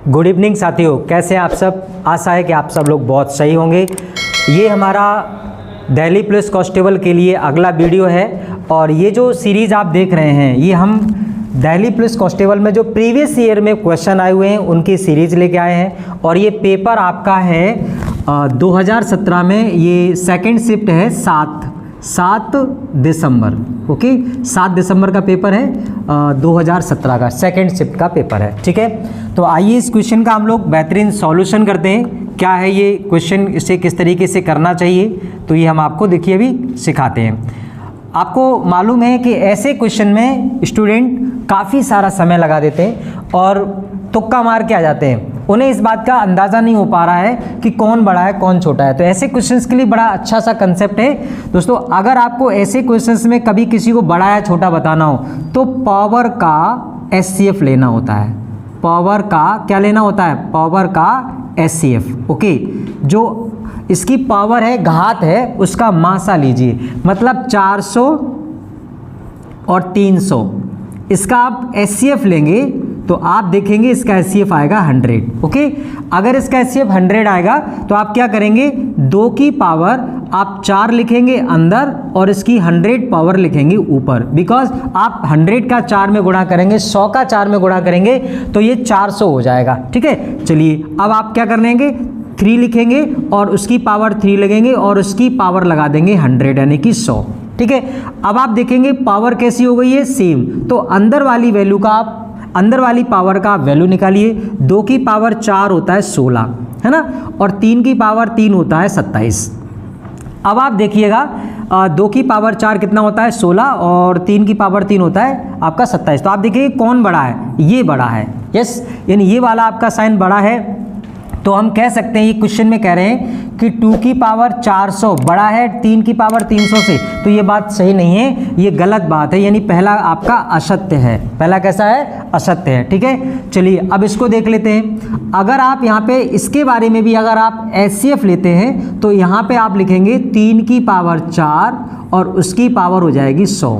Good evening साथियों, कैसे हैं आप सब। आशा है कि आप सब लोग बहुत सही होंगे। ये हमारा दिल्ली पुलिस कांस्टेबल के लिए अगला वीडियो है और ये जो सीरीज़ आप देख रहे हैं ये हम दिल्ली पुलिस कांस्टेबल में जो प्रीवियस ईयर में क्वेश्चन आए हुए हैं उनकी सीरीज़ लेके आए हैं और ये पेपर आपका है 2017 में। ये सेकंड शिफ्ट है 7 दिसंबर। ओके, 7 दिसंबर का पेपर है 2017 का सेकंड शिफ्ट का पेपर है। ठीक है, तो आइए इस क्वेश्चन का हम लोग बेहतरीन सॉल्यूशन करते हैं। क्या है ये क्वेश्चन, इसे किस तरीके से करना चाहिए, तो ये हम आपको देखिए अभी सिखाते हैं। आपको मालूम है कि ऐसे क्वेश्चन में स्टूडेंट काफ़ी सारा समय लगा देते हैं और तुक्का मार के आ जाते हैं। उन्हें इस बात का अंदाज़ा नहीं हो पा रहा है कि कौन बड़ा है कौन छोटा है। तो ऐसे क्वेश्चंस के लिए बड़ा अच्छा सा कंसेप्ट है दोस्तों। अगर आपको ऐसे क्वेश्चंस में कभी किसी को बड़ा या छोटा बताना हो तो पावर का एचसीएफ लेना होता है। पावर का क्या लेना होता है? पावर का एचसीएफ। ओके, जो इसकी पावर है, घात है, उसका मासा लीजिए, मतलब 400 और 300। इसका आप एचसीएफ लेंगे तो आप देखेंगे इसका एचसीएफ आएगा 100। ओके, अगर इसका एचसीएफ 100 आएगा तो आप क्या करेंगे, 2 की पावर आप 4 लिखेंगे अंदर और इसकी 100 पावर लिखेंगे ऊपर। बिकॉज आप 100 का 4 में गुणा करेंगे, 100 का 4 में गुणा करेंगे तो ये 400 हो जाएगा। ठीक है, चलिए अब आप क्या कर लेंगे, 3 लिखेंगे और उसकी पावर 3 लगेंगे और उसकी पावर लगा देंगे 100 यानी कि 100। ठीक है, अब आप देखेंगे पावर कैसी हो गई है, सेम। तो अंदर वाली वैल्यू का आप अंदर वाली पावर का वैल्यू निकालिए। 2 की पावर 4 होता है 16, है ना, और 3 की पावर 3 होता है 27। अब आप देखिएगा 2 की पावर 4 कितना होता है 16 और 3 की पावर 3 होता है आपका 27। तो आप देखिए कौन बड़ा है, ये बड़ा है। यस, यानी ये वाला आपका साइन बड़ा है। तो हम कह सकते हैं, ये क्वेश्चन में कह रहे हैं कि 2 की पावर 400 बड़ा है 3 की पावर 300 से। तो ये बात सही नहीं है, ये गलत बात है, यानी पहला आपका असत्य है। पहला कैसा है? असत्य है। ठीक है, चलिए अब इसको देख लेते हैं। अगर आप यहाँ पे इसके बारे में भी अगर आप एचसीएफ लेते हैं तो यहाँ पे आप लिखेंगे 3 की पावर 4 और उसकी पावर हो जाएगी 100,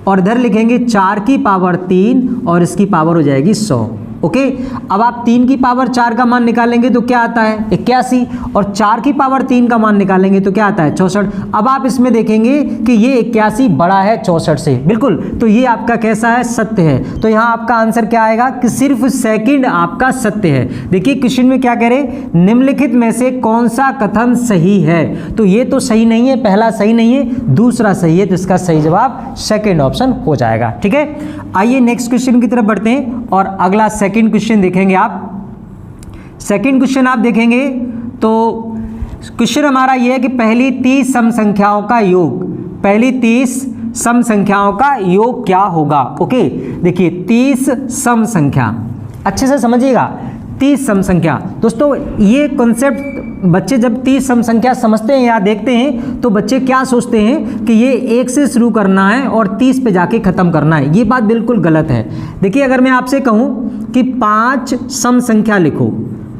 और इधर लिखेंगे 4 की पावर 3 और इसकी पावर हो जाएगी 100। ओके, अब आप 3 की पावर 4 का मान निकालेंगे तो क्या आता है 81, और 4 की पावर 3 का मान निकालेंगे तो क्या आता है 64। अब आप इसमें देखेंगे कि ये 81 बड़ा है 64 से, बिल्कुल। तो ये आपका कैसा है? सत्य है। तो यहाँ आपका आंसर क्या आएगा कि सिर्फ सेकंड आपका सत्य है। देखिए क्वेश्चन में क्या कह रहे, निम्नलिखित में से कौन सा कथन सही है? तो ये तो सही नहीं है, पहला सही नहीं है, दूसरा सही है, तो इसका सही जवाब सेकेंड ऑप्शन हो जाएगा। ठीक है, आइए नेक्स्ट क्वेश्चन की तरफ बढ़ते हैं और अगला सेकंड क्वेश्चन देखेंगे आप। सेकंड क्वेश्चन आप देखेंगे तो क्वेश्चन हमारा यह है कि पहली 30 सम संख्याओं का योग, पहली 30 सम संख्याओं का योग क्या होगा? ओके, देखिए 30 सम संख्या, अच्छे से समझिएगा। 30 सम संख्या दोस्तों, ये कॉन्सेप्ट बच्चे जब 30 सम संख्या समझते हैं या देखते हैं तो बच्चे क्या सोचते हैं कि ये 1 से शुरू करना है और 30 पे जाके ख़त्म करना है। ये बात बिल्कुल गलत है। देखिए अगर मैं आपसे कहूँ कि 5 सम संख्या लिखो,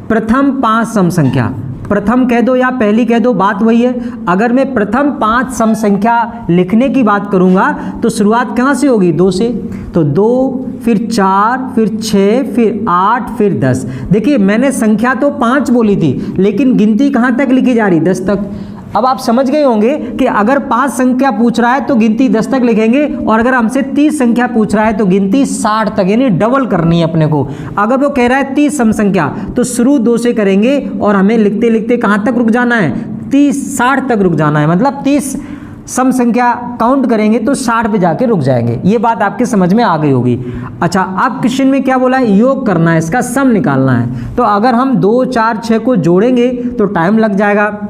प्रथम 5 सम संख्या, प्रथम कह दो या पहली कह दो, बात वही है। अगर मैं प्रथम 5 सम संख्या लिखने की बात करूंगा तो शुरुआत कहाँ से होगी? 2 से। तो 2, फिर 4, फिर 6, फिर 8, फिर 10। देखिए मैंने संख्या तो 5 बोली थी लेकिन गिनती कहाँ तक लिखी जा रही? 10 तक। अब आप समझ गए होंगे कि अगर 5 संख्या पूछ रहा है तो गिनती 10 तक लिखेंगे, और अगर हमसे 30 संख्या पूछ रहा है तो गिनती 60 तक, यानी डबल करनी है अपने को। अगर वो कह रहा है 30 सम संख्या तो शुरू 2 से करेंगे और हमें लिखते लिखते कहाँ तक रुक जाना है? 60 तक रुक जाना है। मतलब 30 सम संख्या काउंट करेंगे तो 60 पे जाके रुक जाएंगे। ये बात आपके समझ में आ गई होगी। अच्छा, अब क्वेश्चन में क्या बोला है? योग करना है, इसका सम निकालना है। तो अगर हम 2, 4, 6 को जोड़ेंगे तो टाइम लग जाएगा।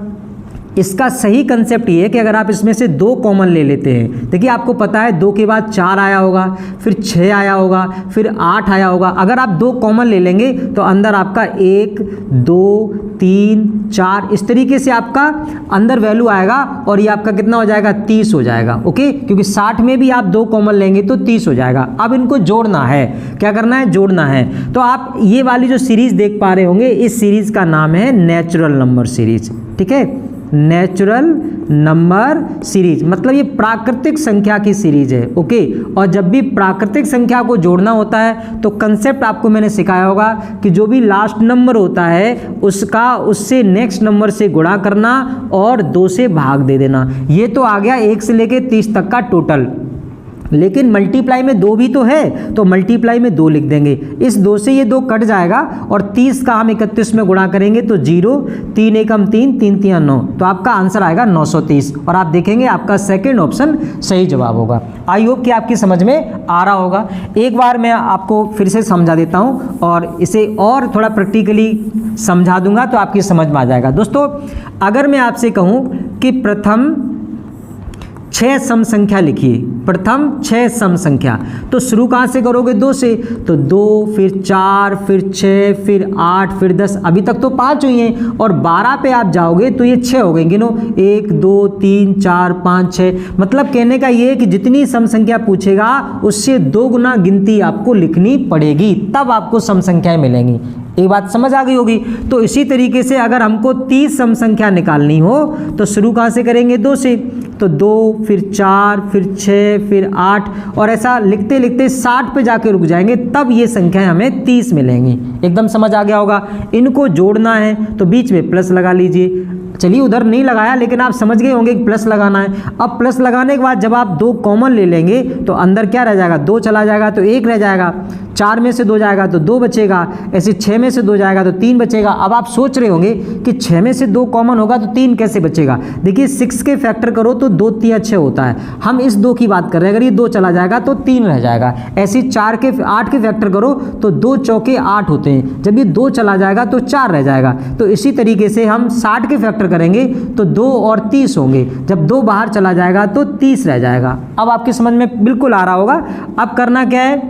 इसका सही कंसेप्ट ये है कि अगर आप इसमें से 2 कॉमन ले लेते हैं, देखिए आपको पता है 2 के बाद 4 आया होगा, फिर 6 आया होगा, फिर 8 आया होगा। अगर आप 2 कॉमन ले लेंगे तो अंदर आपका 1, 2, 3, 4 इस तरीके से आपका अंदर वैल्यू आएगा और ये आपका कितना हो जाएगा? 30 हो जाएगा। ओके, क्योंकि 60 में भी आप 2 कॉमन लेंगे तो 30 हो जाएगा। अब इनको जोड़ना है, क्या करना है? जोड़ना है। तो आप ये वाली जो सीरीज देख पा रहे होंगे, इस सीरीज का नाम है नेचुरल नंबर सीरीज। ठीक है, नेचुरल नंबर सीरीज, मतलब ये प्राकृतिक संख्या की सीरीज है। ओके, और जब भी प्राकृतिक संख्या को जोड़ना होता है तो कंसेप्ट आपको मैंने सिखाया होगा कि जो भी लास्ट नंबर होता है उससे नेक्स्ट नंबर से गुणा करना और 2 से भाग दे देना। ये तो आ गया 1 से लेके 30 तक का टोटल, लेकिन मल्टीप्लाई में 2 भी तो है, तो मल्टीप्लाई में 2 लिख देंगे। इस 2 से ये 2 कट जाएगा और 30 का हम 31 में गुणा करेंगे तो 0, 3 एकम 3, 3 3 9, तो आपका आंसर आएगा 930। और आप देखेंगे आपका सेकंड ऑप्शन सही जवाब होगा। आई होप कि आपकी समझ में आ रहा होगा। एक बार मैं आपको फिर से समझा देता हूँ और इसे और थोड़ा प्रैक्टिकली समझा दूंगा तो आपकी समझ में आ जाएगा। दोस्तों, अगर मैं आपसे कहूँ कि प्रथम 6 सम संख्या लिखिए, प्रथम 6 सम संख्या, तो शुरू कहाँ से करोगे? 2 से, तो 2 फिर 4 फिर 6 फिर 8 फिर 10, अभी तक तो 5 हुई हैं और 12 पे आप जाओगे तो ये 6 हो गए। गिनो 1 2 3 4 5 6, मतलब कहने का ये है कि जितनी सम संख्या पूछेगा उससे 2 गुना गिनती आपको लिखनी पड़ेगी, तब आपको सम संख्याएं मिलेंगी। एक बात समझ आ गई होगी। तो इसी तरीके से अगर हमको 30 सम संख्या निकालनी हो तो शुरू कहाँ से करेंगे? 2 से, तो 2 फिर 4 फिर 6 फिर 8 और ऐसा लिखते लिखते 60 पे जाके रुक जाएंगे, तब ये संख्याएं हमें 30 मिलेंगी। एकदम समझ आ गया होगा। इनको जोड़ना है तो बीच में प्लस लगा लीजिए। चलिए उधर नहीं लगाया लेकिन आप समझ गए होंगे कि प्लस लगाना है। अब प्लस लगाने के बाद जब आप 2 कॉमन ले लेंगे तो अंदर क्या रह जाएगा? 2 चला जाएगा तो 1 रह जाएगा, 4 में से 2 जाएगा तो 2 बचेगा, ऐसे 6 में से 2 जाएगा तो 3 बचेगा। अब आप सोच रहे होंगे कि 6 में से 2 कॉमन होगा तो 3 कैसे बचेगा? देखिए 6 के फैक्टर करो तो 2 3 6 होता है, हम इस 2 की बात कर रहे हैं। अगर ये 2 चला जाएगा तो 3 रह जाएगा। ऐसे 8 के फैक्टर करो तो 2 चौके 8 होते हैं, जब ये 2 चला जाएगा तो 4 रह जाएगा। तो इसी तरीके से हम 60 के फैक्टर करेंगे तो 2 और 30 होंगे, जब 2 बाहर चला जाएगा तो 30 रह जाएगा। अब आपकी समझ में बिल्कुल आ रहा होगा। अब करना क्या है?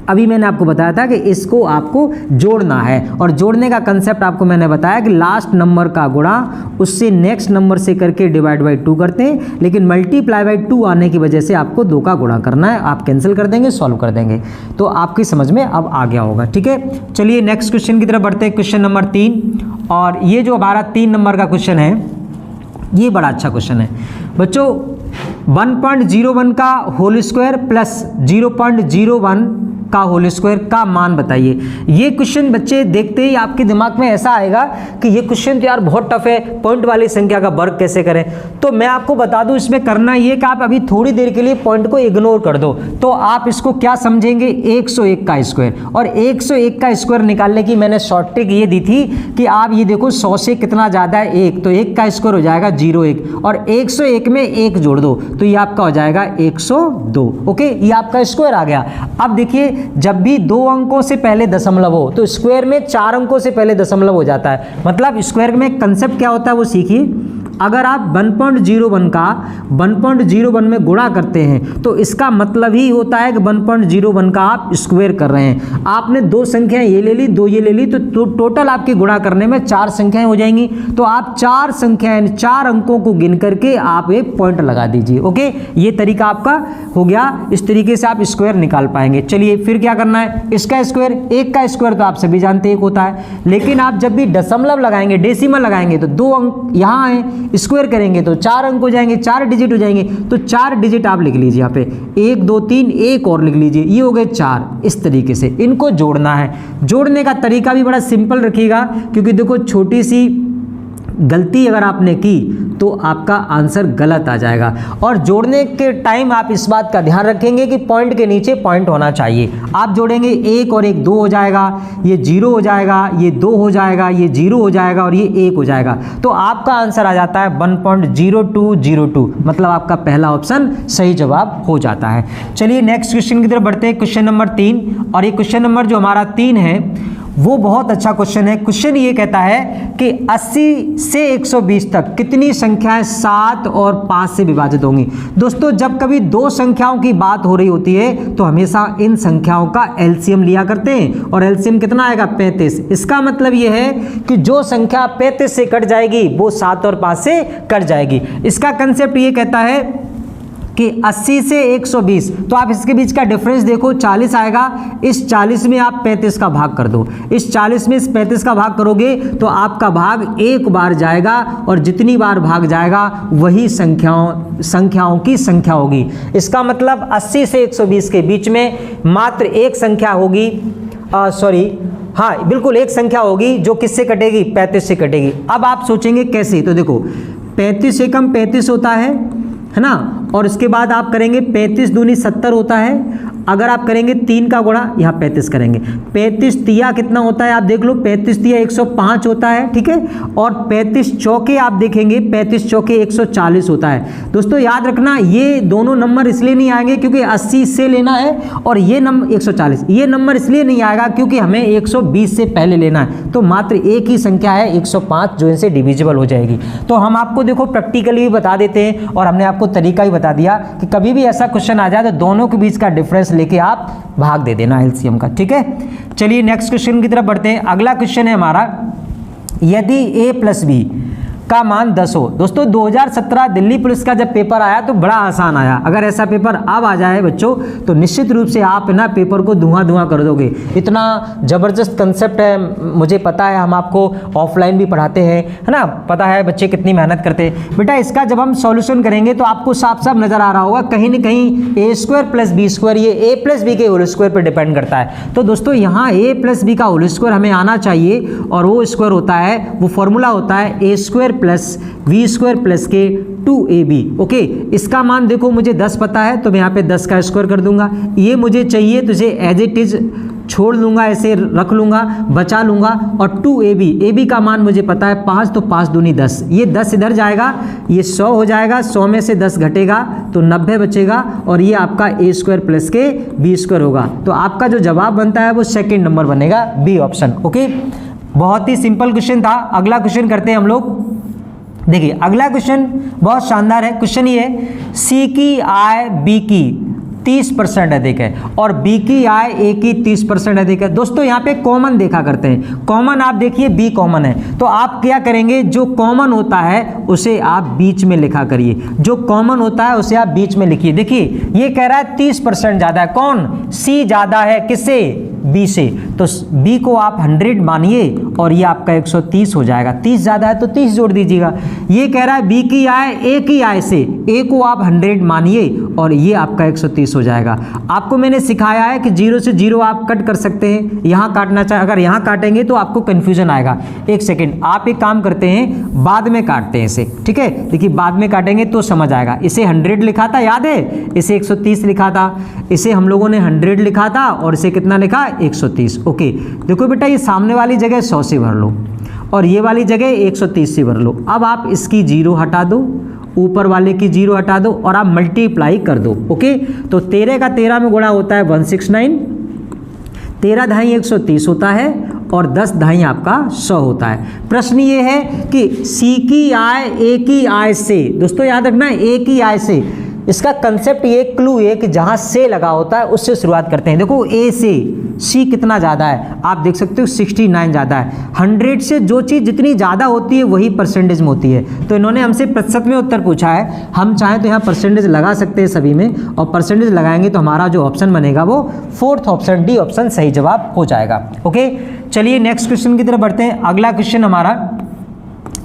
अभी मैंने आपको बताया था कि इसको आपको जोड़ना है, और जोड़ने का कंसेप्ट आपको मैंने बताया कि लास्ट नंबर का गुणा उससे नेक्स्ट नंबर से करके डिवाइड बाई 2 करते हैं, लेकिन मल्टीप्लाई बाई 2 आने की वजह से आपको 2 का गुणा करना है। आप कैंसिल कर देंगे, सॉल्व कर देंगे, तो आपकी समझ में अब आ गया होगा। ठीक है, चलिए नेक्स्ट क्वेश्चन की तरफ बढ़ते हैं। क्वेश्चन नंबर 3, और ये जो हमारा 3 नंबर का क्वेश्चन है ये बड़ा अच्छा क्वेश्चन है बच्चों। 1.01 का होल स्क्वायर प्लस 0.01 का होल स्क्वायर का मान बताइए। ये क्वेश्चन बच्चे देखते ही आपके दिमाग में ऐसा आएगा कि ये क्वेश्चन तो यार बहुत टफ है, पॉइंट वाली संख्या का वर्ग कैसे करें। तो मैं आपको बता दूं इसमें करना ये कि आप अभी थोड़ी देर के लिए पॉइंट को इग्नोर कर दो, तो आप इसको क्या समझेंगे? 101 का स्क्वायर। और 101 का स्क्वायर निकालने की मैंने शॉर्ट ट्रिक ये दी थी कि आप ये देखो 100 से कितना ज़्यादा है 1, तो 1 का स्क्वायर हो जाएगा 01, और 101 में 1 जोड़ दो तो ये आपका हो जाएगा 102। ओके, ये आपका स्क्वायर आ गया। अब देखिए जब भी 2 अंकों से पहले दशमलव हो तो स्क्वायर में 4 अंकों से पहले दशमलव हो जाता है। मतलब स्क्वायर में कंसेप्ट क्या होता है वो सीखिए। अगर आप 1.01 का 1.01 में गुणा करते हैं तो इसका मतलब ही होता है कि 1.01 का आप स्क्वायर कर रहे हैं। आपने 2 संख्याएं ये ले ली, 2 ये ले ली, तो टोटल आपके गुणा करने में 4 संख्याएं हो जाएंगी। तो आप 4 संख्याएं 4 अंकों को गिन करके आप एक पॉइंट लगा दीजिए। ओके, ये तरीका आपका हो गया। इस तरीके से आप स्क्वायर निकाल पाएंगे। चलिए फिर क्या करना है? इसका स्क्वायर, 1 का स्क्वायर तो आप सभी जानते हैं 1 होता है, लेकिन आप जब भी दशमलव लगाएंगे, डेसिमल लगाएंगे तो 2 अंक यहाँ आए, स्क्वायर करेंगे तो 4 अंक हो जाएंगे, 4 डिजिट हो जाएंगे। तो 4 डिजिट आप लिख लीजिए यहाँ पे, 1 2 3, एक और लिख लीजिए, ये हो गए 4। इस तरीके से इनको जोड़ना है। जोड़ने का तरीका भी बड़ा सिंपल रखिएगा, क्योंकि देखो छोटी सी गलती अगर आपने की तो आपका आंसर गलत आ जाएगा। और जोड़ने के टाइम आप इस बात का ध्यान रखेंगे कि पॉइंट के नीचे पॉइंट होना चाहिए। आप जोड़ेंगे 1 और 1 2 हो जाएगा, ये 0 हो जाएगा, ये 2 हो जाएगा, ये 0 हो जाएगा और ये 1 हो जाएगा। तो आपका आंसर आ जाता है 1.0202, मतलब आपका पहला ऑप्शन सही जवाब हो जाता है। चलिए नेक्स्ट क्वेश्चन की तरफ बढ़ते हैं। क्वेश्चन नंबर 3, और ये क्वेश्चन नंबर जो हमारा 3 है वो बहुत अच्छा क्वेश्चन है। क्वेश्चन ये कहता है कि 80 से 120 तक कितनी संख्याएं 7 और 5 से विभाजित होंगी। दोस्तों जब कभी 2 संख्याओं की बात हो रही होती है तो हमेशा इन संख्याओं का एलसीएम लिया करते हैं, और एलसीएम कितना आएगा? 35। इसका मतलब ये है कि जो संख्या 35 से कट जाएगी वो 7 और 5 से कट जाएगी। इसका कंसेप्ट ये कहता है कि 80 से 120, तो आप इसके बीच का डिफरेंस देखो, 40 आएगा। इस 40 में आप 35 का भाग कर दो, इस 40 में इस 35 का भाग करोगे तो आपका भाग एक बार जाएगा, और जितनी बार भाग जाएगा वही संख्याओं की संख्या होगी। इसका मतलब 80 से 120 के बीच में मात्र एक संख्या होगी, हाँ बिल्कुल एक संख्या होगी जो किससे कटेगी, 35 से कटेगी। अब आप सोचेंगे कैसे, तो देखो 35 से कम 35 होता है ना, और उसके बाद आप करेंगे 35 दूनी 70 होता है। अगर आप करेंगे 3 का गुणा, यहाँ 35 करेंगे, 35 तिया कितना होता है आप देख लो, 35 तिया 105 होता है, ठीक है। और 35 चौके आप देखेंगे, 35 चौके 140 होता है। दोस्तों याद रखना ये दोनों नंबर इसलिए नहीं आएंगे क्योंकि 80 से लेना है, और ये नंबर 140, ये नंबर इसलिए नहीं आएगा क्योंकि हमें 120 से पहले लेना है। तो मात्र एक ही संख्या है 105 जो इनसे डिविजिबल हो जाएगी। तो हम आपको देखो प्रैक्टिकली भी बता देते हैं, और हमने आपको तरीका भी बता दिया कि कभी भी ऐसा क्वेश्चन आ जाए तो दोनों के बीच का डिफरेंस लेके आप भाग दे देना एलसीएम का, ठीक है। चलिए नेक्स्ट क्वेश्चन की तरफ बढ़ते हैं। अगला क्वेश्चन है हमारा, यदि a प्लस बी का मान 10 हो। दोस्तों 2017 दिल्ली पुलिस का जब पेपर आया तो बड़ा आसान आया। अगर ऐसा पेपर अब आ जाए बच्चों तो निश्चित रूप से आप ना पेपर को धुआं कर दोगे। इतना ज़बरदस्त कंसेप्ट है, मुझे पता है, हम आपको ऑफलाइन भी पढ़ाते हैं, है ना, पता है बच्चे कितनी मेहनत करते हैं। बेटा इसका जब हम सॉल्यूशन करेंगे तो आपको साफ साफ नज़र आ रहा होगा कहीं ना कहीं ए स्क्वायर प्लस बी स्क्वायर, ये ए प्लस बी के होल स्क्वायर पर डिपेंड करता है। तो दोस्तों यहाँ ए प्लस बी का होल स्क्वायर हमें आना चाहिए, और वो स्क्वायर होता है, वो फॉर्मूला होता है a square plus b square plus के 2ab। ओके, इसका मान देखो मुझे 10 पता है तो मैं यहाँ पे 10 का स्क्वायर कर दूंगा। ये मुझे चाहिए तो इसे एज इट इज छोड़ लूंगा, ऐसे रख लूंगा, बचा लूंगा। और 2ab का मान मुझे पता है 5, तो 5 दूनी 10, ये 10 इधर जाएगा, ये 100 हो जाएगा, 100 में से 10 घटेगा तो 90 बचेगा, और ये आपका ए स्क्वायर प्लस के बी स्क्वायर होगा। तो आपका जो जवाब बनता है वो सेकेंड नंबर बनेगा, बी ऑप्शन। ओके, बहुत ही सिंपल क्वेश्चन था। अगला क्वेश्चन करते हैं हम लोग। देखिए अगला क्वेश्चन बहुत शानदार है। क्वेश्चन ये है, सी की आय बी की 30% अधिक है और बी की आय ए की 30% अधिक है। दोस्तों यहाँ पे कॉमन देखा करते हैं, कॉमन आप देखिए बी कॉमन है, तो आप क्या करेंगे, जो कॉमन होता है उसे आप बीच में लिखा करिए, जो कॉमन होता है उसे आप बीच में लिखिए। देखिए ये कह रहा है 30% ज़्यादा है, कौन, सी ज़्यादा है किससे, बी से, तो बी को आप 100 मानिए और ये आपका 130 हो जाएगा। 30 ज़्यादा है तो 30 जोड़ दीजिएगा। ये कह रहा है बी की आय ए की आय से, ए को आप 100 मानिए और ये आपका 130 हो जाएगा। आपको मैंने सिखाया है कि 0 से 0 आप कट कर सकते हैं, यहाँ काटना चाहे, अगर यहाँ काटेंगे तो आपको कन्फ्यूजन आएगा। एक सेकेंड, आप एक काम करते हैं, बाद में काटते हैं इसे, ठीक है। देखिए बाद में काटेंगे तो समझ आएगा। इसे 100 लिखा था, याद है, इसे 130 लिखा था, इसे हम लोगों ने 100 लिखा था और इसे कितना लिखा, 130। ओके, देखो बेटा ये सामने वाली जगह 100 से भर लो और ये वाली जगह 130 से भर लो। अब आप इसकी 0 हटा दो, ऊपर वाले की 0 हटा दो और आप मल्टीप्लाई कर दो। ओके, तो 13 का 13 में गुणा होता है 169, 13 ढाई 130 होता है और 10 ढाई आपका 100 होता है। प्रश्न ये है कि सी की आय ए की आय से, दोस्तों याद रखना ए की आय से, इसका कंसेप्ट ये क्लू है कि जहाँ से लगा होता है उससे शुरुआत करते हैं। देखो ए से सी कितना ज़्यादा है, आप देख सकते हो 69 ज़्यादा है। 100 से जो चीज़ जितनी ज़्यादा होती है वही परसेंटेज में होती है, तो इन्होंने हमसे प्रतिशत में उत्तर पूछा है। हम चाहें तो यहाँ परसेंटेज लगा सकते हैं सभी में, और परसेंटेज लगाएंगे तो हमारा जो ऑप्शन बनेगा वो 4th ऑप्शन, डी ऑप्शन सही जवाब हो जाएगा। ओके, चलिए नेक्स्ट क्वेश्चन की तरफ बढ़ते हैं। अगला क्वेश्चन हमारा,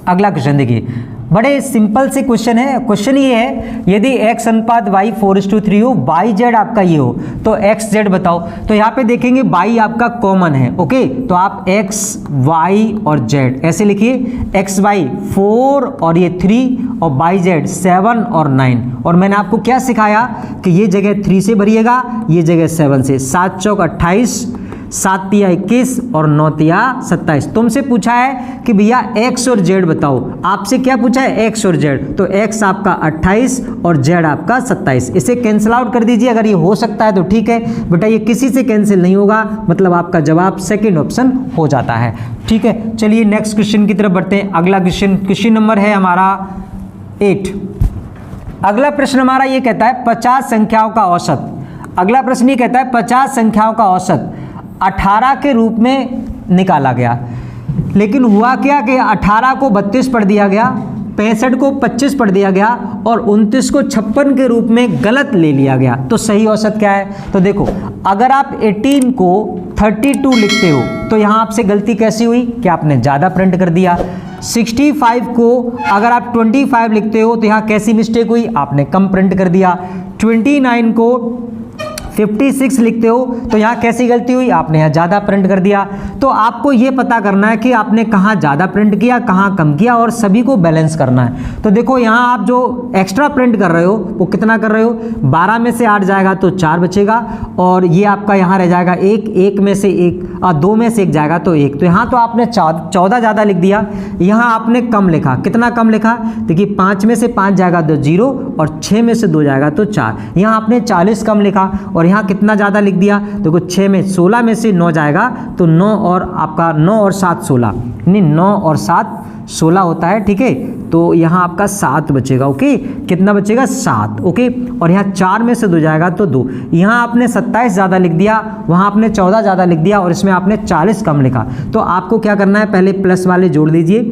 अगला क्वेश्चन देखिए, बड़े सिंपल से क्वेश्चन है। क्वेश्चन ये है, यदि x अनुपात y 4:3 हो, y z आपका ये हो, तो x z बताओ। तो यहाँ पे देखेंगे y आपका कॉमन है। ओके, तो आप x y और z ऐसे लिखिए, x y 4 और ये 3 और y z 7 और 9। और मैंने आपको क्या सिखाया कि ये जगह 3 से भरिएगा, ये जगह 7 से। 7 चौक 28, 7 तिया 21 और 9 तिया 27। तुमसे पूछा है कि भैया x और z बताओ, आपसे क्या पूछा है, x और z, तो x आपका 28 और z आपका 27। इसे कैंसिल आउट कर दीजिए, अगर ये हो सकता है तो ठीक है बेटा, ये किसी से कैंसिल नहीं होगा, मतलब आपका जवाब सेकंड ऑप्शन हो जाता है। ठीक है, चलिए नेक्स्ट क्वेश्चन की तरफ बढ़ते हैं। अगला क्वेश्चन नंबर है हमारा 8। अगला प्रश्न हमारा ये कहता है 50 संख्याओं का औसत। अगला प्रश्न ये कहता है 50 संख्याओं का औसत 18 के रूप में निकाला गया, लेकिन हुआ क्या कि 18 को 32 पढ़ दिया गया, 65 को 25 पढ़ दिया गया और 29 को 56 के रूप में गलत ले लिया गया। तो सही औसत क्या है? तो देखो, अगर आप 18 को 32 लिखते हो तो यहाँ आपसे गलती कैसी हुई कि आपने ज़्यादा प्रिंट कर दिया। 65 को अगर आप 25 लिखते हो तो यहाँ कैसी मिस्टेक हुई? आपने कम प्रिंट कर दिया। 29 को 56 लिखते हो तो यहाँ कैसी गलती हुई? आपने यहाँ ज़्यादा प्रिंट कर दिया। तो आपको ये पता करना है कि आपने कहाँ ज़्यादा प्रिंट किया, कहाँ कम किया, और सभी को बैलेंस करना है। तो देखो, यहाँ आप जो एक्स्ट्रा प्रिंट कर रहे हो वो कितना कर रहे हो? 12 में से 8 जाएगा तो 4 बचेगा, और ये आपका यहाँ रह जाएगा 1 में से 1, 2 में से 1 जाएगा तो 1। तो यहाँ तो आपने 14 ज़्यादा लिख दिया। यहाँ आपने कम लिखा। कितना कम लिखा? देखिए, 5 में से 5 जाएगा तो 0, और 6 में से 2 जाएगा तो 4। यहाँ आपने 40 कम लिखा, और यहाँ कितना ज़्यादा लिख दिया? देखो, 16 में से 9 जाएगा तो 9 और आपका 9 और 7 16, नहीं 9 और 7 16 होता है, ठीक है। तो यहाँ आपका 7 बचेगा, ओके। कितना बचेगा? 7, ओके। और यहाँ 4 में से 2 जाएगा तो 2। यहाँ आपने 27 ज़्यादा लिख दिया, वहाँ आपने 14 ज़्यादा लिख दिया, और इसमें आपने 40 कम लिखा। तो आपको क्या करना है? पहले प्लस वाले जोड़ दीजिए।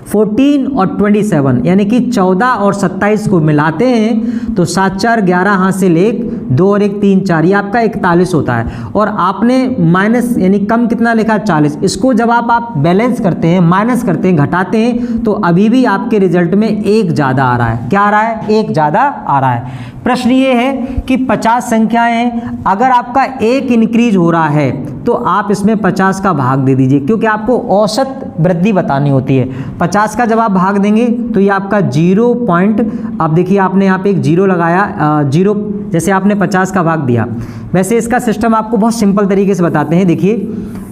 14 और 27 यानी कि 14 और 27 को मिलाते हैं तो 7 4 11 हासिल 1, 2 और 1 3 4, ये आपका 41 होता है। और आपने माइनस यानी कम कितना लिखा? 40। इसको जब आप बैलेंस करते हैं, माइनस करते हैं, घटाते हैं, तो अभी भी आपके रिजल्ट में 1 ज़्यादा आ रहा है। क्या आ रहा है? 1 ज़्यादा आ रहा है। प्रश्न ये है कि 50 संख्याएं हैं, अगर आपका 1 इंक्रीज हो रहा है तो आप इसमें 50 का भाग दे दीजिए, क्योंकि आपको औसत वृद्धि बतानी होती है। 50 का जब आप भाग देंगे तो ये आपका 0 पॉइंट, अब देखिए आपने यहाँ पे एक 0 लगाया, 0 जैसे आपने 50 का भाग दिया। वैसे इसका सिस्टम आपको बहुत सिंपल तरीके से बताते हैं। देखिए,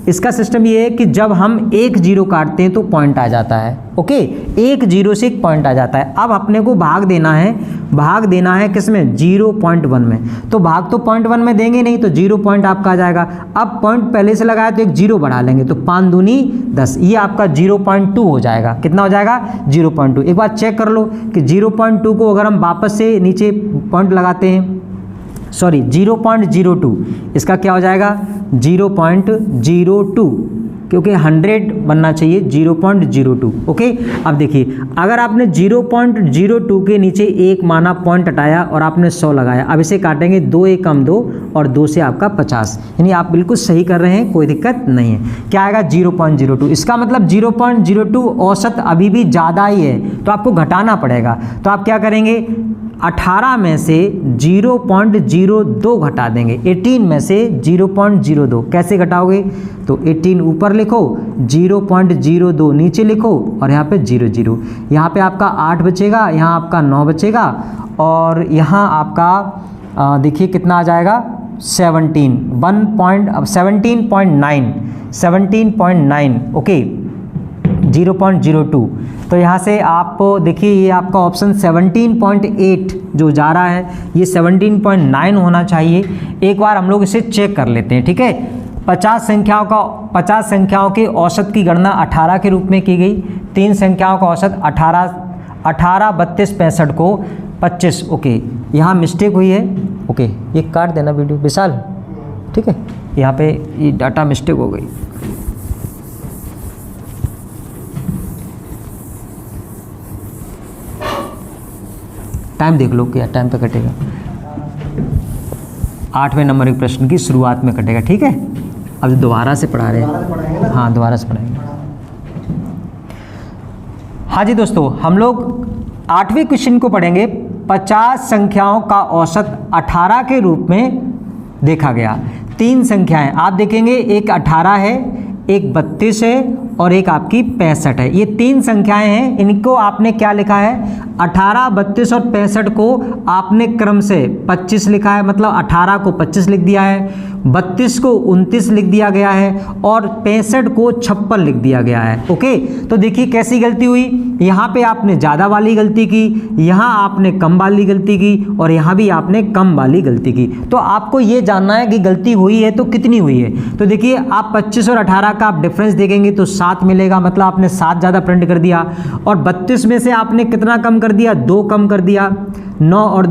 इसका सिस्टम ये है कि जब हम 1 0 काटते हैं तो पॉइंट आ जाता है, ओके। 1 0 से 1 पॉइंट आ जाता है। अब अपने को भाग देना है किसमें? 0.1 में। तो भाग तो 0.1 में देंगे नहीं, तो 0 पॉइंट आपका आ जाएगा। अब पॉइंट पहले से लगाया तो एक 0 बढ़ा लेंगे, तो 5 दूनी 10, ये आपका 0.2 हो जाएगा। कितना हो जाएगा? 0.2। एक बार चेक कर लो कि 0.2 को अगर हम वापस से नीचे पॉइंट लगाते हैं, सॉरी 0.02, इसका क्या हो जाएगा? 0.02, क्योंकि 100 बनना चाहिए, 0.02, ओके। अब देखिए, अगर आपने 0.02 के नीचे 1 माना, पॉइंट हटाया और आपने 100 लगाया, अब इसे काटेंगे, 2 1 कम 2 और 2 से आपका 50, यानी आप बिल्कुल सही कर रहे हैं, कोई दिक्कत नहीं है। क्या आएगा? 0.02। इसका मतलब 0.02 औसत अभी भी ज़्यादा ही है, तो आपको घटाना पड़ेगा। तो आप क्या करेंगे? 18 में से 0.02 घटा देंगे। 18 में से 0.02 कैसे घटाओगे? तो 18 ऊपर लिखो, 0.02 नीचे लिखो, और यहाँ पे 0 0। यहाँ पे आपका 8 बचेगा, यहाँ आपका 9 बचेगा, और यहाँ आपका देखिए कितना आ जाएगा? 17.9, ओके, 0.02। तो यहाँ से आप देखिए, ये आपका ऑप्शन 17.8 जो जा रहा है, ये 17.9 होना चाहिए। एक बार हम लोग इसे चेक कर लेते हैं, ठीक है। 50 संख्याओं के औसत की गणना 18 के रूप में की गई। 3 संख्याओं का औसत 18, 32, 65 को 25, ओके। यहाँ मिस्टेक हुई है, ओके, ये काट देना वीडियो विशाल, ठीक है। यहाँ पे ये डाटा मिस्टेक हो गई। टाइम देख लो, क्या टाइम पे कटेगा? 8वें नंबर के प्रश्न की शुरुआत में कटेगा, ठीक है। अब दोबारा से पढ़ा रहे हैं, हाँ दोबारा से पढ़ाएंगे। हाँ जी दोस्तों, हम लोग 8वें क्वेश्चन को पढ़ेंगे। 50 संख्याओं का औसत 18 के रूप में देखा गया। 3 संख्याएं आप देखेंगे, एक 18 है, एक 32 है, और एक आपकी 65 है। ये 3 संख्याएं हैं, इनको आपने क्या लिखा है? 18, 32 और 65 को आपने क्रम से 25 लिखा है, मतलब 18 को 25 लिख दिया है, 32 को 29 लिख दिया गया है, और 65 को 56 लिख दिया गया है, ओके। तो देखिए कैसी गलती हुई, यहाँ पे आपने ज़्यादा वाली गलती की, यहाँ आपने कम वाली गलती की, और यहाँ भी आपने कम वाली गलती की। तो आपको ये जानना है कि गलती हुई है तो कितनी हुई है। तो देखिए, आप 25 और 18 का आप डिफरेंस देखेंगे तो 7 मिलेगा, मतलब आपने 7 ज़्यादा प्रिंट कर दिया। और 32 में से आपने कितना कम कर दिया? 2 कम कर दिया। 9 और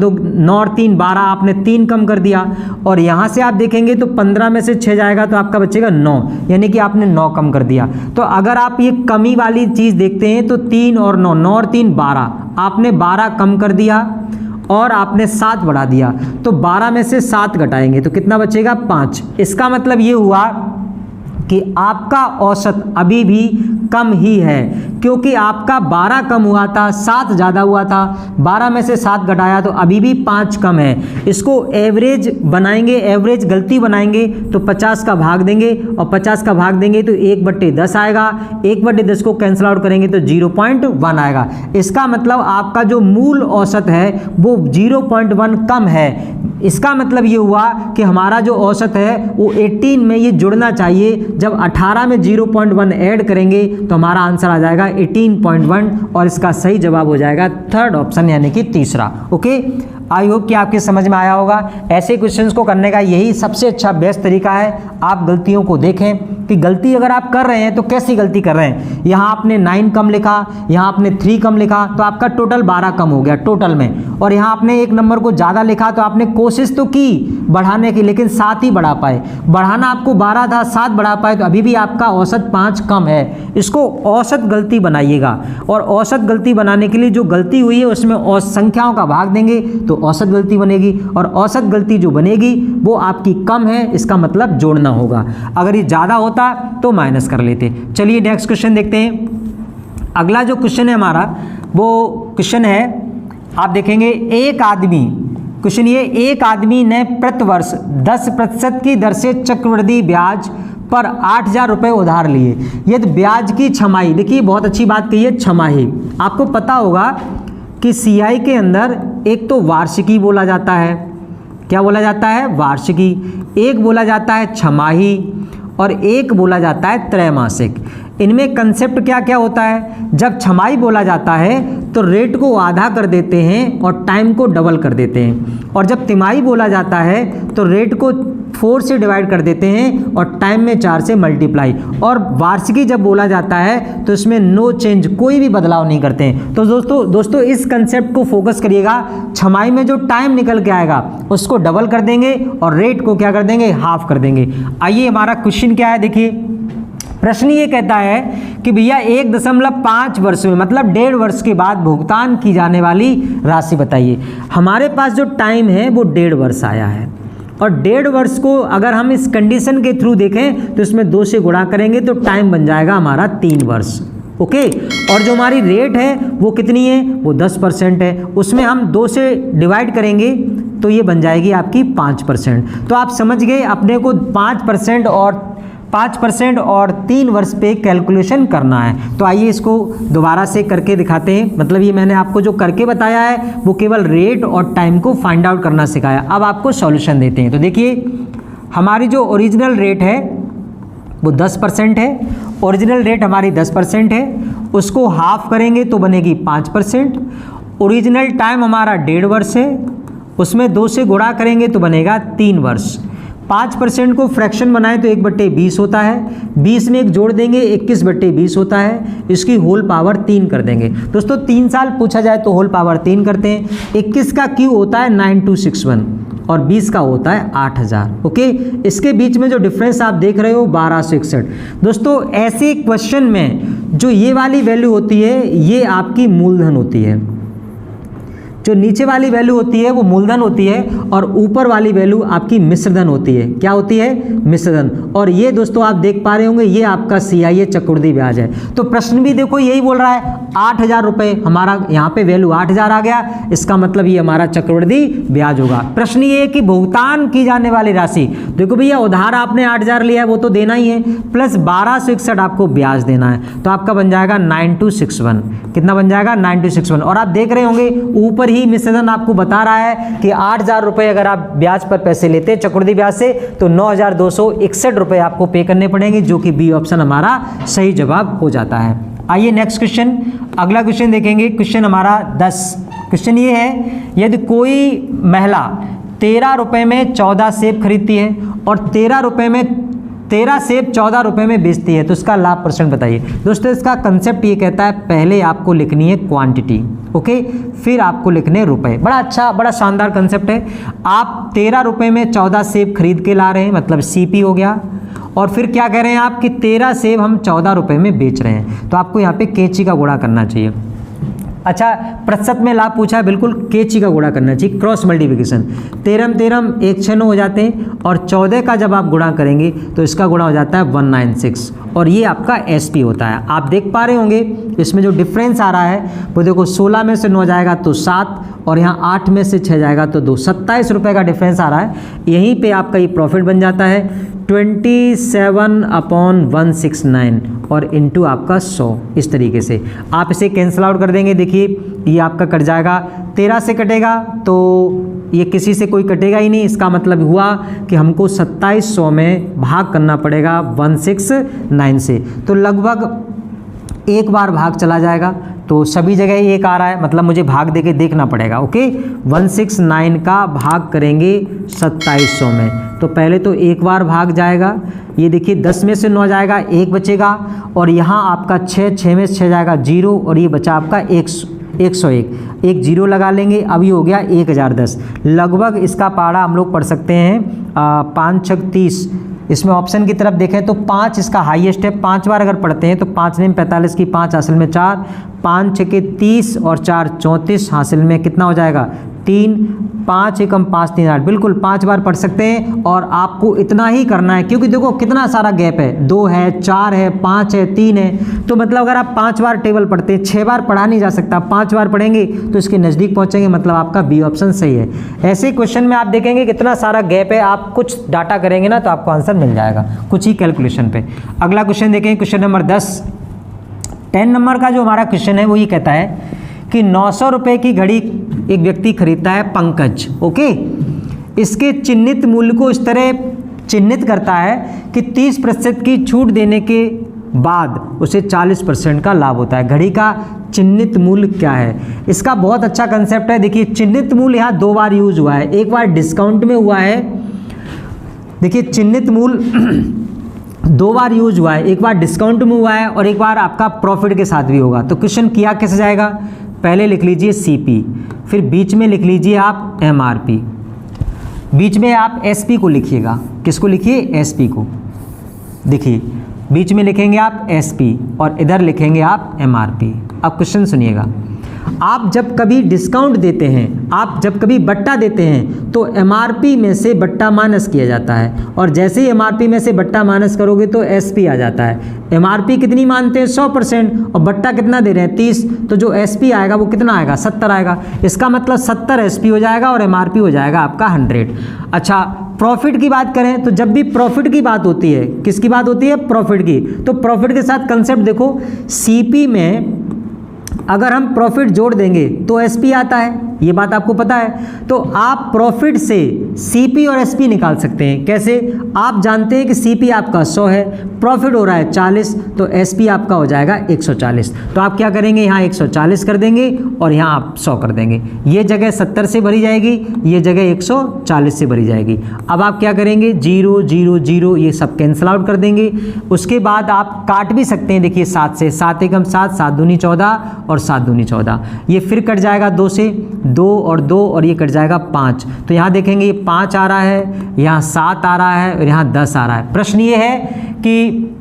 3 12, आपने 3 कम कर दिया। और यहाँ से आप देखेंगे तो 15 में से 6 जाएगा तो आपका बचेगा 9, यानी कि आपने 9 कम कर दिया। तो अगर आप ये कमी वाली चीज़ देखते हैं तो 3 और 9, 9 और 3 12, आपने 12 कम कर दिया और आपने 7 बढ़ा दिया, तो 12 में से 7 घटाएंगे तो कितना बचेगा 5। इसका मतलब ये हुआ कि आपका औसत अभी भी कम ही है, क्योंकि आपका 12 कम हुआ था, 7 ज़्यादा हुआ था, 12 में से 7 घटाया तो अभी भी 5 कम है। इसको एवरेज बनाएंगे, एवरेज गलती बनाएंगे तो 50 का भाग देंगे और 50 का भाग देंगे तो 1/10 आएगा, 1/10 को कैंसिल आउट करेंगे तो 0.1 आएगा। इसका मतलब आपका जो मूल औसत है वो 0.1 कम है। इसका मतलब ये हुआ कि हमारा जो औसत है वो 18 में ये जुड़ना चाहिए। जब 18 में 0.1 ऐड करेंगे तो हमारा आंसर आ जाएगा 18.1 और इसका सही जवाब हो जाएगा थर्ड ऑप्शन यानी कि तीसरा। ओके, आई होप कि आपके समझ में आया होगा। ऐसे क्वेश्चंस को करने का यही सबसे अच्छा बेस्ट तरीका है। आप गलतियों को देखें कि गलती अगर आप कर रहे हैं तो कैसी गलती कर रहे हैं। यहाँ आपने 9 कम लिखा, यहाँ आपने 3 कम लिखा तो आपका टोटल 12 कम हो गया टोटल में, और यहाँ आपने एक नंबर को ज़्यादा लिखा तो आपने कोशिश तो की बढ़ाने की लेकिन 7 ही बढ़ा पाए। बढ़ाना आपको 12 था, 7 बढ़ा पाए तो अभी भी आपका औसत 5 कम है। इसको औसत गलती बनाइएगा, और औसत गलती बनाने के लिए जो गलती हुई है उसमें संख्याओं का भाग देंगे तो औसत गलती बनेगी, और औसत गलती जो बनेगी वो आपकी कम है, इसका मतलब जोड़ना होगा। अगर ये ज़्यादा होता तो माइनस कर लेते। चलिए नेक्स्ट क्वेश्चन देखते हैं। अगला जो क्वेश्चन है हमारा वो क्वेश्चन है, आप देखेंगे एक आदमी, क्वेश्चन ये, एक आदमी ने प्रतिवर्ष 10% की दर से चक्रवृद्धि ब्याज पर 8,000 रुपये उधार लिए। यदि ब्याज की छमाही, देखिए बहुत अच्छी बात कही है, छमाही। आपको पता होगा कि सीआई के अंदर एक तो वार्षिकी बोला जाता है, क्या बोला जाता है, वार्षिकी, एक बोला जाता है छमाही और एक बोला जाता है त्रैमासिक। इनमें कंसेप्ट क्या क्या होता है, जब छमाही बोला जाता है तो रेट को आधा कर देते हैं और टाइम को डबल कर देते हैं, और जब तिमाही बोला जाता है तो रेट को 4 से डिवाइड कर देते हैं और टाइम में 4 से मल्टीप्लाई, और वार्षिकी जब बोला जाता है तो इसमें नो चेंज, कोई भी बदलाव नहीं करते हैं। तो दोस्तों इस कंसेप्ट को फोकस करिएगा। छमाही में जो टाइम निकल के आएगा उसको डबल कर देंगे और रेट को क्या कर देंगे, हाफ कर देंगे। आइए हमारा क्वेश्चन क्या है, देखिए प्रश्न ये कहता है कि भैया 1.5 वर्ष में, मतलब 1.5 वर्ष के बाद भुगतान की जाने वाली राशि बताइए। हमारे पास जो टाइम है वो 1.5 वर्ष आया है, और 1.5 वर्ष को अगर हम इस कंडीशन के थ्रू देखें तो इसमें 2 से गुणा करेंगे तो टाइम बन जाएगा हमारा 3 वर्ष। ओके, और जो हमारी रेट है वो कितनी है, वो 10% है, उसमें हम 2 से डिवाइड करेंगे तो ये बन जाएगी आपकी 5%। तो आप समझ गए, अपने को 5% और 3 वर्ष पे कैलकुलेशन करना है। तो आइए इसको दोबारा से करके दिखाते हैं। मतलब ये मैंने आपको जो करके बताया है वो केवल रेट और टाइम को फाइंड आउट करना सिखाया। अब आपको सॉल्यूशन देते हैं। तो देखिए हमारी जो ओरिजिनल रेट है वो 10% है, ओरिजिनल रेट हमारी 10% है, उसको हाफ करेंगे तो बनेगी 5%। ओरिजिनल टाइम हमारा 1.5 वर्ष है, उसमें 2 से गुणा करेंगे तो बनेगा 3 वर्ष। 5% को फ्रैक्शन बनाए तो 1/20 होता है, 20 में 1 जोड़ देंगे 21/20 होता है, इसकी होल पावर 3 कर देंगे। दोस्तों 3 साल पूछा जाए तो होल पावर 3 करते हैं। 21 का क्यू होता है 9261 और 20 का होता है 8000। ओके, इसके बीच में जो डिफरेंस आप देख रहे हो 1261। दोस्तों ऐसे क्वेश्चन में जो ये वाली वैल्यू होती है ये आपकी मूलधन होती है, जो नीचे वाली वैल्यू होती है वो मूलधन होती है, और ऊपर वाली वैल्यू आपकी मिश्रधन होती है। क्या होती है, मिश्रधन। और ये दोस्तों आप देख पा रहे होंगे ये आपका CIA चक्रवृद्धि ब्याज है। तो प्रश्न भी देखो यही बोल रहा है 8,000 रुपये, हमारा यहाँ पे वैल्यू 8,000 आ गया, इसका मतलब ये हमारा चक्रवृद्धि ब्याज होगा। प्रश्न ये है कि भुगतान की जाने वाली राशि, देखो भैया उधार आपने 8,000 लिया है वो तो देना ही है, प्लस 1261 आपको ब्याज देना है, तो आपका बन जाएगा 9261। कितना बन जाएगा, 9261। और आप देख रहे होंगे ऊपर ही मिश्रधन आपको बता रहा है कि 8,000 रुपये अगर आप ब्याज पर पैसे लेते हैं चक्रवृद्धि ब्याज से तो 9,261 रुपये आपको पे करने पड़ेंगे, जो कि बी ऑप्शन हमारा सही जवाब हो जाता है। आइए नेक्स्ट क्वेश्चन, अगला क्वेश्चन देखेंगे। क्वेश्चन हमारा 10। क्वेश्चन ये है, यदि कोई महिला 13 रुपये में 14 सेब खरीदती है और 13 रुपये में 13 सेब 14 रुपए में बेचती है, तो इसका लाभ परसेंट बताइए। दोस्तों इसका कंसेप्ट ये कहता है पहले आपको लिखनी है क्वांटिटी, ओके, फिर आपको लिखने रुपए। बड़ा अच्छा, बड़ा शानदार कंसेप्ट है। आप 13 रुपए में 14 सेब खरीद के ला रहे हैं, मतलब सीपी हो गया, और फिर क्या कह रहे हैं आप कि 13 सेब हम 14 रुपए में बेच रहे हैं, तो आपको यहाँ पे कैंची का गुणा करना चाहिए। अच्छा, प्रतिशत में लाभ पूछा है, बिल्कुल कैंची का गुणा करना चाहिए, क्रॉस मल्टीप्लिकेशन। 13 13 1 6 9 हो जाते हैं, और 14 का जब आप गुणा करेंगे तो इसका गुणा हो जाता है 196, और ये आपका एसपी होता है। आप देख पा रहे होंगे इसमें जो डिफरेंस आ रहा है वो देखो, 16 में से 9 जाएगा तो 7, और यहाँ 8 में से 6 जाएगा तो 2, 27 रुपये का डिफरेंस आ रहा है। यहीं पे आपका ये प्रॉफिट बन जाता है 27/169 और इंटू आपका 100। इस तरीके से आप इसे कैंसिल आउट कर देंगे। देखिए ये आपका कट जाएगा, 13 से कटेगा तो ये किसी से कोई कटेगा ही नहीं, इसका मतलब हुआ कि हमको 2700 में भाग करना पड़ेगा 169 से, तो लगभग एक बार भाग चला जाएगा, तो सभी जगह एक आ रहा है, मतलब मुझे भाग देके देखना पड़ेगा। ओके, 169 का भाग करेंगे 2700 में, तो पहले तो एक बार भाग जाएगा, ये देखिए 10 में से 9 जाएगा, 1 बचेगा, और यहाँ आपका 6 में से 6 जाएगा 0, और ये बचा आपका 101, एक 0 लगा लेंगे। अब ये हो गया 1010। लगभग इसका पारा हम लोग पढ़ सकते हैं 5 6 30। इसमें ऑप्शन की तरफ देखें तो 5 इसका हाईएस्ट है, 5 बार अगर पढ़ते हैं तो 5 ने 45 की 5 हासिल में 4, 5 6 के 30 और 4 34, हासिल में कितना हो जाएगा 3, 5 एकम 5 3 8, बिल्कुल 5 बार पढ़ सकते हैं। और आपको इतना ही करना है, क्योंकि देखो कितना सारा गैप है, 2 है, 4 है, 5 है, 3 है, तो मतलब अगर आप 5 बार टेबल पढ़ते हैं, 6 बार पढ़ा नहीं जा सकता, 5 बार पढ़ेंगे तो इसके नज़दीक पहुंचेंगे, मतलब आपका बी ऑप्शन सही है। ऐसे क्वेश्चन में आप देखेंगे कितना सारा गैप है, आप कुछ डाटा करेंगे ना तो आपको आंसर मिल जाएगा कुछ ही कैलकुलेशन पे। अगला क्वेश्चन देखें, क्वेश्चन नंबर 10 नंबर का जो हमारा क्वेश्चन है वो ये कहता है कि 900 रुपये की घड़ी एक व्यक्ति खरीदता है, पंकज, ओके, इसके चिन्हित मूल्य को इस तरह चिन्हित करता है कि 30% की छूट देने के बाद उसे 40% का लाभ होता है। घड़ी का चिन्हित मूल्य क्या है? इसका बहुत अच्छा कंसेप्ट है। देखिए चिन्हित मूल्य यहाँ 2 बार यूज हुआ है, एक बार डिस्काउंट में हुआ है, देखिए चिन्हित मूल्य 2 बार यूज हुआ है, एक बार डिस्काउंट में हुआ है और एक बार आपका प्रॉफिट के साथ भी होगा। तो क्वेश्चन किया कैसे जाएगा, पहले लिख लीजिए सीपी, फिर बीच में लिख लीजिए आप एमआरपी, बीच में आप एसपी को लिखिएगा। किसको लिखिए? एसपी को। देखिए बीच में लिखेंगे आप एसपी और इधर लिखेंगे आप एमआरपी। अब क्वेश्चन सुनिएगा, आप जब कभी डिस्काउंट देते हैं, आप जब कभी बट्टा देते हैं तो एमआरपी में से बट्टा माइनस किया जाता है, और जैसे ही एमआरपी में से बट्टा माइनस करोगे तो एसपी आ जाता है। एमआरपी कितनी मानते हैं? 100%, और बट्टा कितना दे रहे हैं? 30, तो जो एसपी आएगा वो कितना आएगा? 70 आएगा। इसका मतलब 70 एसपी हो जाएगा और एमआरपी हो जाएगा आपका 100। अच्छा, प्रॉफिट की बात करें तो जब भी प्रॉफिट की बात होती है, किसकी बात होती है? प्रॉफिट की। तो प्रॉफिट के साथ कंसेप्ट देखो, सीपी में अगर हम प्रॉफिट जोड़ देंगे तो एसपी आता है, ये बात आपको पता है। तो आप प्रॉफिट से सीपी और एसपी निकाल सकते हैं। कैसे? आप जानते हैं कि सीपी आपका 100 है, प्रॉफिट हो रहा है 40, तो एसपी आपका हो जाएगा 140। तो आप क्या करेंगे, यहाँ 140 कर देंगे और यहाँ आप 100 कर देंगे। ये जगह 70 से भरी जाएगी, ये जगह 140 से भरी जाएगी। अब आप क्या करेंगे, 0 0 0 ये सब कैंसिल आउट कर देंगे। उसके बाद आप काट भी सकते हैं, देखिए 7 से, 7 एकम 7, 7 दूनी 14 और 7 दूनी 14। ये फिर कट जाएगा 2 से, 2 और 2 और ये कट जाएगा 5। तो यहाँ देखेंगे ये 5 आ रहा है, यहाँ 7 आ रहा है और यहाँ 10 आ रहा है। प्रश्न ये है कि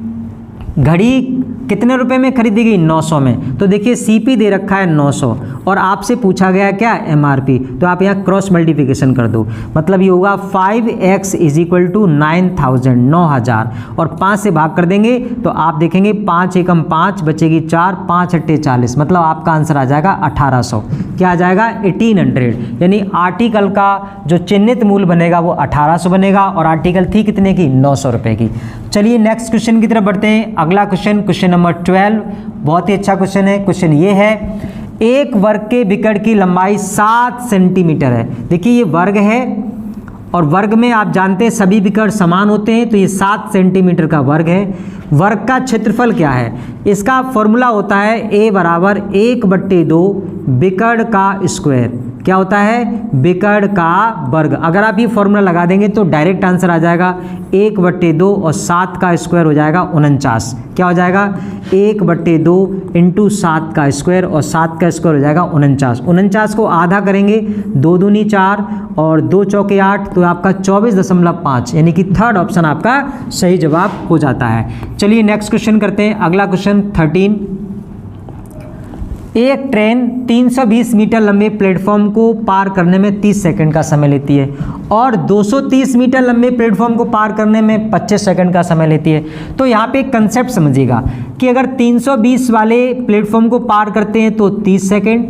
घड़ी कितने रुपए में खरीदी गई? 900 में। तो देखिए सीपी दे रखा है 900 और आपसे पूछा गया क्या? एमआरपी। तो आप यहाँ क्रॉस मल्टीप्लिकेशन कर दो, मतलब ये होगा 5x = 9000, 9000, और 5 से भाग कर देंगे तो आप देखेंगे 5 एकम 5 बचेगी 4, 5 अट्ठे 40, मतलब आपका आंसर आ जाएगा 1800। क्या आ जाएगा? 1800। यानी आर्टिकल का जो चिन्हित मूल्य बनेगा वो 1800 बनेगा, और आर्टिकल थी कितने की? 900 रुपये की। चलिए नेक्स्ट क्वेश्चन की तरफ बढ़ते हैं। अगला क्वेश्चन, क्वेश्चन नंबर 12, बहुत ही अच्छा क्वेश्चन है। क्वेश्चन ये है, एक वर्ग के विकर्ण की लंबाई 7 सेंटीमीटर है। देखिए ये वर्ग है और वर्ग में आप जानते हैं सभी विकर्ण समान होते हैं, तो ये 7 सेंटीमीटर का वर्ग है। वर्ग का क्षेत्रफल क्या है? इसका फॉर्मूला होता है a = 1/2 विकर्ण का स्क्वायर। क्या होता है, बिकर्ड का वर्ग। अगर आप ये फॉर्मूला लगा देंगे तो डायरेक्ट आंसर आ जाएगा 1/2 और 7 का स्क्वायर हो जाएगा 49। क्या हो जाएगा, 1/2 इंटू 7 का स्क्वायर और 7 का स्क्वायर हो जाएगा 49। 49 को आधा करेंगे, 2 दूनी 4 और 2 चौके 8, तो आपका 24.5, यानी कि थर्ड ऑप्शन आपका सही जवाब हो जाता है। चलिए नेक्स्ट क्वेश्चन करते हैं। अगला क्वेश्चन 13, एक ट्रेन 320 मीटर लंबे प्लेटफॉर्म को पार करने में 30 सेकंड का समय लेती है और 230 मीटर लंबे प्लेटफॉर्म को पार करने में 25 सेकंड का समय लेती है। तो यहाँ पे एक कंसेप्ट समझिएगा कि अगर 320 वाले प्लेटफॉर्म को पार करते हैं तो 30 सेकंड,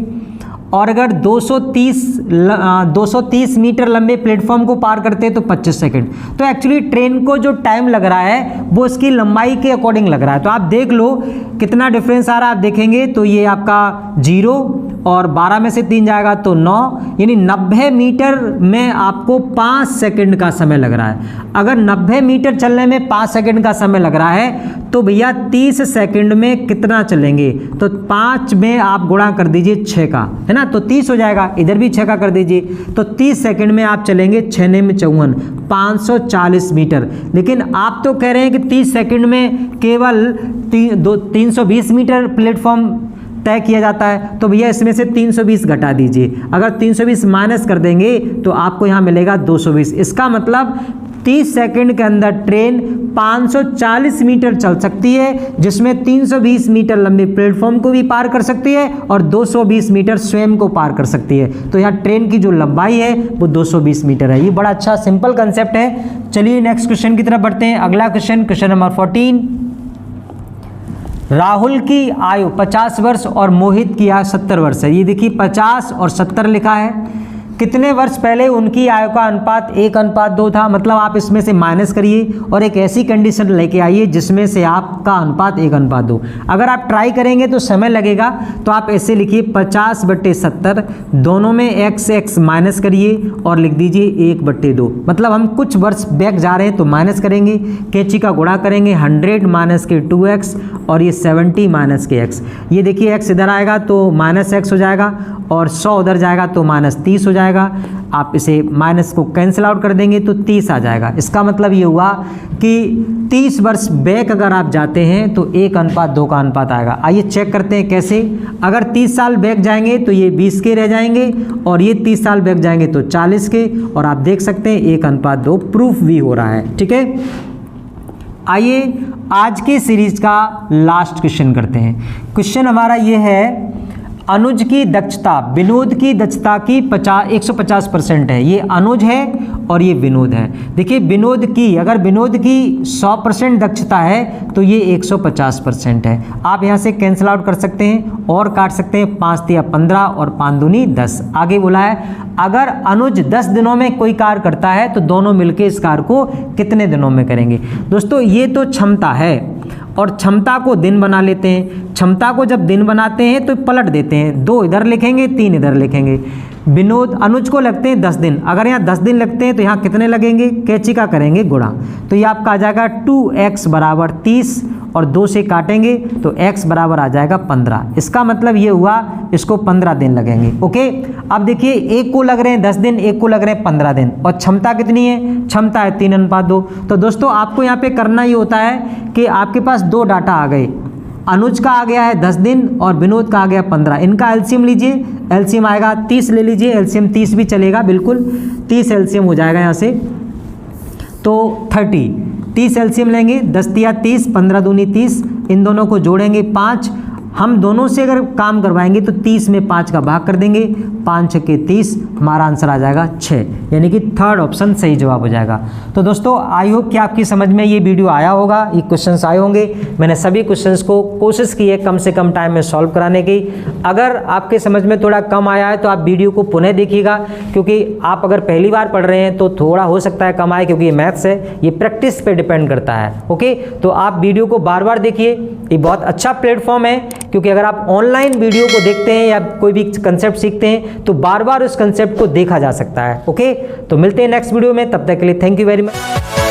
और अगर 230 मीटर लंबे प्लेटफॉर्म को पार करते हैं तो 25 सेकंड। तो एक्चुअली ट्रेन को जो टाइम लग रहा है वो उसकी लंबाई के अकॉर्डिंग लग रहा है। तो आप देख लो कितना डिफरेंस आ रहा है। आप देखेंगे तो ये आपका 0 और 12 में से 3 जाएगा तो 9, यानी 90 मीटर में आपको 5 सेकंड का समय लग रहा है। अगर 90 मीटर चलने में 5 सेकंड का समय लग रहा है तो भैया 30 सेकंड में कितना चलेंगे, तो 5 में आप गुणा कर दीजिए 6 का, है ना, तो 30 हो जाएगा। इधर भी 6 का कर दीजिए, तो 30 सेकंड में आप चलेंगे 6 में 54, 540 मीटर। लेकिन आप तो कह रहे हैं कि 30 सेकंड में केवल 320 मीटर प्लेटफॉर्म तय किया जाता है। तो भैया इसमें से 320 घटा दीजिए। अगर 320 माइनस कर देंगे तो आपको यहाँ मिलेगा 220। इसका मतलब 30 सेकंड के अंदर ट्रेन 540 मीटर चल सकती है, जिसमें 320 मीटर लंबे प्लेटफॉर्म को भी पार कर सकती है और 220 मीटर स्वयं को पार कर सकती है। तो यहाँ ट्रेन की जो लंबाई है वो 220 मीटर है। ये बड़ा अच्छा सिंपल कंसेप्ट है। चलिए नेक्स्ट क्वेश्चन की तरफ बढ़ते हैं। अगला क्वेश्चन नंबर 14, राहुल की आयु 50 वर्ष और मोहित की आयु 70 वर्ष है। ये देखिए 50 और 70 लिखा है। कितने वर्ष पहले उनकी आयु का अनुपात 1:2 था। मतलब आप इसमें से माइनस करिए और एक ऐसी कंडीशन लेके आइए जिसमें से आपका अनुपात 1:2। अगर आप ट्राई करेंगे तो समय लगेगा, तो आप ऐसे लिखिए 50/70, दोनों में x माइनस करिए और लिख दीजिए 1/2। मतलब हम कुछ वर्ष बैक जा रहे हैं तो माइनस करेंगे, कैंची का गुणा करेंगे, 100 माइनस के 2x और ये 70 माइनस के x। ये देखिए x इधर आएगा तो माइनस x हो जाएगा और 100 उधर जाएगा तो माइनस 30 हो जाएगा। आप इसे माइनस को कैंसिल आउट कर देंगे तो 30 आ जाएगा। इसका मतलब ये हुआ कि 30 वर्ष बैक अगर आप जाते हैं तो 1:2 का अनुपात आएगा। आइए चेक करते हैं कैसे। अगर 30 साल बैक जाएंगे तो ये 20 के रह जाएंगे और ये 30 साल बैक जाएंगे तो 40 के, और आप देख सकते हैं 1:2 प्रूफ भी हो रहा है। ठीक है, आइए आज की सीरीज का लास्ट क्वेश्चन करते हैं। क्वेश्चन हमारा ये है, अनुज की दक्षता विनोद की दक्षता की 150% है। ये अनुज है और ये विनोद है। देखिए विनोद की, अगर विनोद की 100% दक्षता है तो ये 150% है। आप यहाँ से कैंसिल आउट कर सकते हैं और काट सकते हैं। 5 या 15 और 5 दूनी 10। आगे बोला है, अगर अनुज 10 दिनों में कोई कार्य करता है तो दोनों मिलकर इस कार्य को कितने दिनों में करेंगे। दोस्तों ये तो क्षमता है और क्षमता को दिन बना लेते हैं। क्षमता को जब दिन बनाते हैं तो पलट देते हैं, 2 इधर लिखेंगे 3 इधर लिखेंगे। विनोद अनुज को लगते हैं 10 दिन। अगर यहाँ 10 दिन लगते हैं तो यहाँ कितने लगेंगे, कैंची का करेंगे गुणा, तो ये आपका आ जाएगा 2x बराबर 30 और 2 से काटेंगे तो x बराबर आ जाएगा 15। इसका मतलब ये हुआ इसको 15 दिन लगेंगे। ओके, अब देखिए एक को लग रहे हैं 10 दिन, एक को लग रहे हैं 15 दिन, और क्षमता कितनी है, क्षमता है 3:2। तो दोस्तों आपको यहाँ पे करना ये होता है कि आपके पास 2 डाटा आ गए, अनुज का आ गया है 10 दिन और विनोद का आ गया 15। इनका एलसीएम लीजिए, एलसीएम आएगा 30 ले लीजिए, एलसीएम 30 भी चलेगा, बिल्कुल 30 एलसीएम हो जाएगा यहाँ से, तो 30 एलसीएम लेंगे, 10 या 30, 15 दूनी 30, इन दोनों को जोड़ेंगे 5। हम दोनों से अगर काम करवाएंगे तो 30 में 5 का भाग कर देंगे, 5 छक्के 30, हमारा आंसर आ जाएगा 6, यानी कि थर्ड ऑप्शन सही जवाब हो जाएगा। तो दोस्तों आई होप कि आपकी समझ में ये वीडियो आया होगा, ये क्वेश्चंस आए होंगे। मैंने सभी क्वेश्चंस को कोशिश की है कम से कम टाइम में सॉल्व कराने की। अगर आपके समझ में थोड़ा कम आया है तो आप वीडियो को पुनः देखिएगा, क्योंकि आप अगर पहली बार पढ़ रहे हैं तो थोड़ा हो सकता है कम आए, क्योंकि ये मैथ्स है, ये प्रैक्टिस पे डिपेंड करता है। ओके, तो आप वीडियो को बार बार देखिए, ये बहुत अच्छा प्लेटफॉर्म है, क्योंकि अगर आप ऑनलाइन वीडियो को देखते हैं या कोई भी कंसेप्ट सीखते हैं तो बार बार उस कंसेप्ट को देखा जा सकता है। ओके, तो मिलते हैं नेक्स्ट वीडियो में, तब तक के लिए थैंक यू वेरी मच।